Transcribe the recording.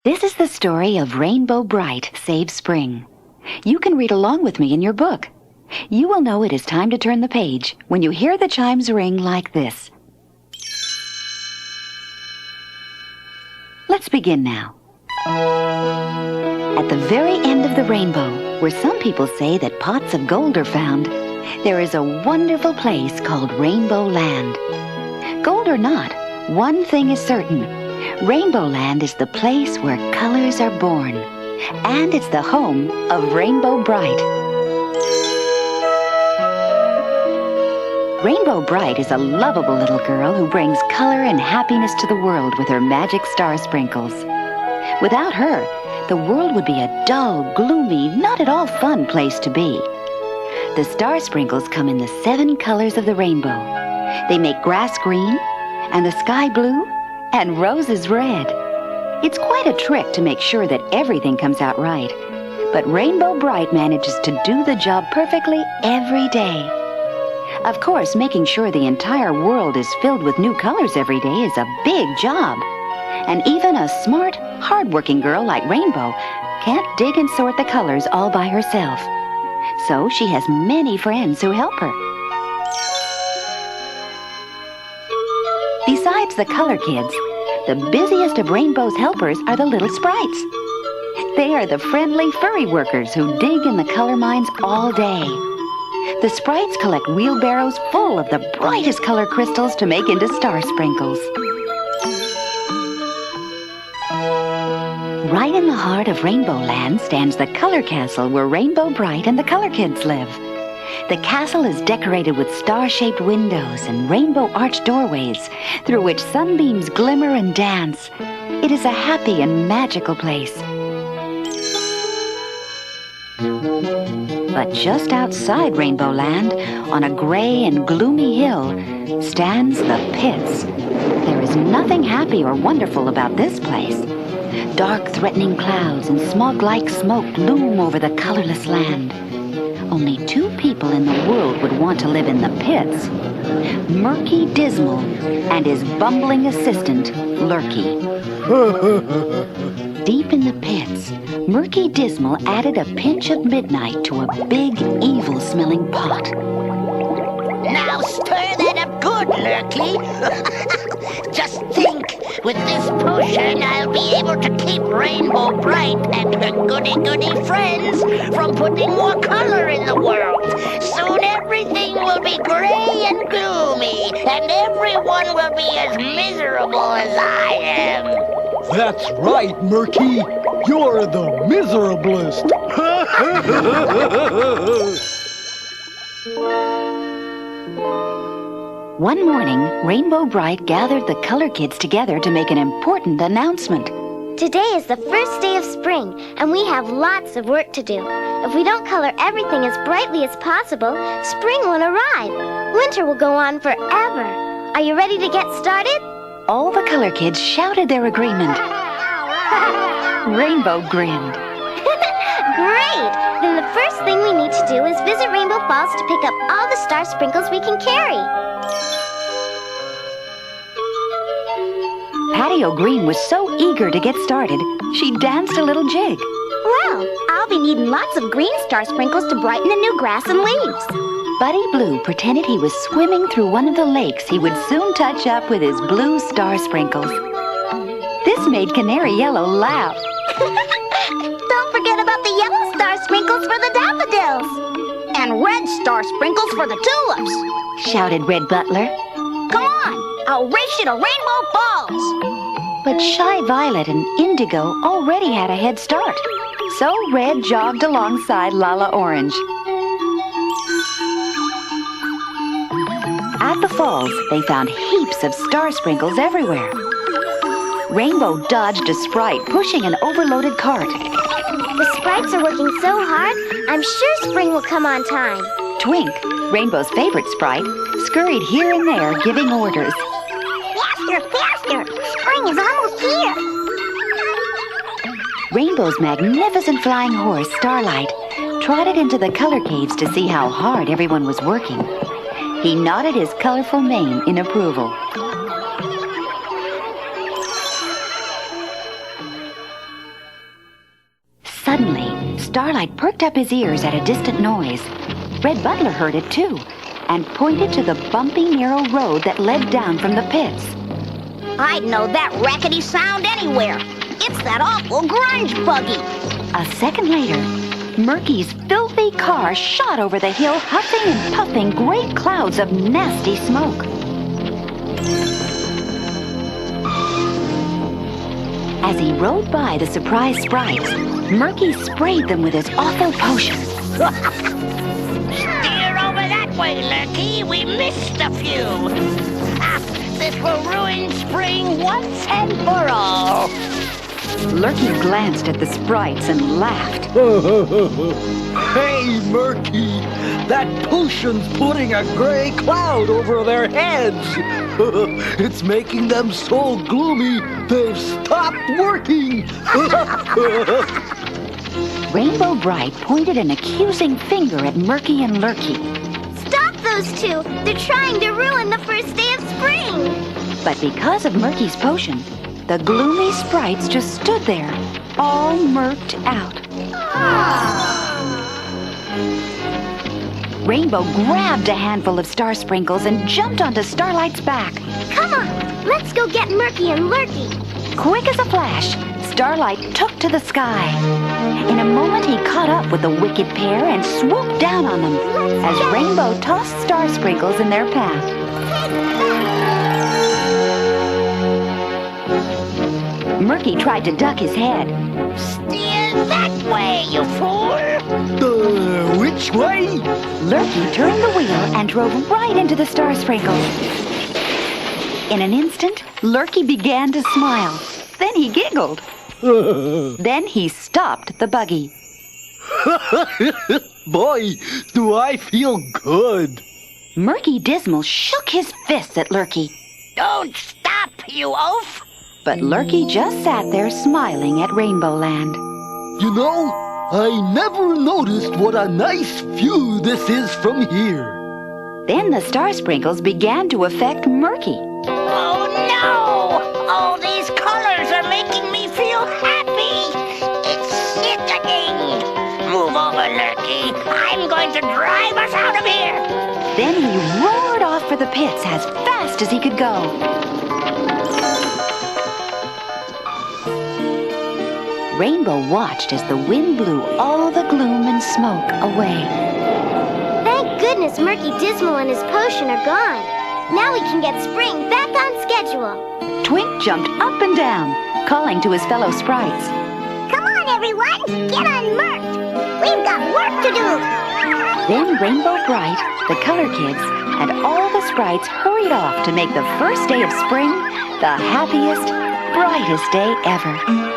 This is the story of Rainbow Brite Saves Spring. You can read along with me in your book. You will know it is time to turn the page when you hear the chimes ring like this. Let's begin now. At the very end of the rainbow, where some people say that pots of gold are found, there is a wonderful place called Rainbow Land. Gold or not, one thing is certain. Rainbow Land is the place where colors are born, and it's the home of Rainbow Brite. Rainbow Brite is a lovable little girl who brings color and happiness to the world with her magic star sprinkles. Without her, the world would be a dull, gloomy, not at all fun place to be. The star sprinkles come in the 7 colors of the rainbow. They make grass green, and the sky blue, and roses red. It's quite a trick to make sure that everything comes out right. But Rainbow Brite manages to do the job perfectly every day. Of course, making sure the entire world is filled with new colors every day is a big job. And even a smart, hard-working girl like Rainbow can't dig and sort the colors all by herself. So she has many friends who help her. Besides the color kids, the busiest of Rainbow's helpers are the little sprites. They are the friendly furry workers who dig in the color mines all day. The sprites collect wheelbarrows full of the brightest color crystals to make into star sprinkles. Right in the heart of Rainbow Land stands the color castle where Rainbow Brite and the color kids live. The castle is decorated with star-shaped windows and rainbow-arched doorways through which sunbeams glimmer and dance. It is a happy and magical place. But just outside Rainbow Land, on a gray and gloomy hill, stands the pits. There is nothing happy or wonderful about this place. Dark, threatening clouds and smog-like smoke loom over the colorless land. Only 2 people in the world would want to live in the pits: Murky Dismal and his bumbling assistant, Lurky. Deep in the pits, Murky Dismal added a pinch of midnight to a big, evil-smelling pot. Now stir that up good, Lurky. Just think, with this potion I'll be able to keep Rainbow Brite and her goody-goody friends from putting more color in the world. Soon everything will be gray and gloomy, and everyone will be as miserable as I am. That's right, Murky. You're the miserablest. One morning, Rainbow Brite gathered the color kids together to make an important announcement. Today is the first day of spring, and we have lots of work to do. If we don't color everything as brightly as possible, spring won't arrive. Winter will go on forever. Are you ready to get started? All the color kids shouted their agreement. Rainbow grinned. Great! Then the first thing we need to do is visit Rainbow Falls to pick up all the star sprinkles we can carry. Patio Green was so eager to get started, she danced a little jig. Well, I'll be needing lots of green star sprinkles to brighten the new grass and leaves. Buddy Blue pretended he was swimming through one of the lakes he would soon touch up with his blue star sprinkles. This made Canary Yellow laugh. Don't forget about the yellow star sprinkles for the daffodils. And red star sprinkles for the tulips, shouted Red Butler. Come on, I'll race you to Rainbow Falls. But Shy Violet and Indigo already had a head start. So Red jogged alongside Lala Orange. At the falls, they found heaps of star sprinkles everywhere. Rainbow dodged a sprite pushing an overloaded cart. The sprites are working so hard, I'm sure spring will come on time. Twink, Rainbow's favorite sprite, scurried here and there giving orders. Faster, faster! Spring is almost here! Rainbow's magnificent flying horse, Starlight, trotted into the color caves to see how hard everyone was working. He nodded his colorful mane in approval. Suddenly, Starlight perked up his ears at a distant noise. Red Butler heard it too, and pointed to the bumpy, narrow road that led down from the pits. I'd know that rackety sound anywhere. It's that awful grunge buggy. A second later, Murky's filthy car shot over the hill, huffing and puffing great clouds of nasty smoke. As he rode by the surprised sprites, Murky sprayed them with his awful potion. Steer over that way, Lurky. We missed a few. This will ruin spring once and for all. Lurky glanced at the sprites and laughed. Hey, Murky, that potion's putting a gray cloud over their heads. It's making them so gloomy, they've stopped working. Rainbow Brite pointed an accusing finger at Murky and Lurky. Stop those two! They're trying to ruin the first day of spring! But because of Murky's potion, the gloomy sprites just stood there, all murked out. Rainbow grabbed a handful of star sprinkles and jumped onto Starlight's back. Come on, let's go get Murky and Lurky. Quick as a flash, Starlight took to the sky. In a moment, he caught up with the wicked pair and swooped down on them as Rainbow tossed star sprinkles in their path. Murky tried to duck his head. Steer that way, you fool. Which way? Lurky turned the wheel and drove right into the star sprinkles. In an instant, Lurky began to smile. Then he giggled. Then he stopped the buggy. Boy, do I feel good. Murky Dismal shook his fists at Lurky. Don't stop, you oaf. But Lurky just sat there smiling at Rainbow Land. You know, I never noticed what a nice view this is from here. Then the star sprinkles began to affect Murky. Oh, no! All these colors are making me feel happy. It's sickening. Move over, Lurky. I'm going to drive us out of here. Then he roared off for the pits as fast as he could go. Rainbow watched as the wind blew all the gloom and smoke away. Thank goodness Murky Dismal and his potion are gone. Now we can get spring back on schedule. Twink jumped up and down, calling to his fellow sprites. Come on, everyone, get unmurked. We've got work to do. Then Rainbow Brite, the Color Kids, and all the sprites hurried off to make the first day of spring the happiest, brightest day ever.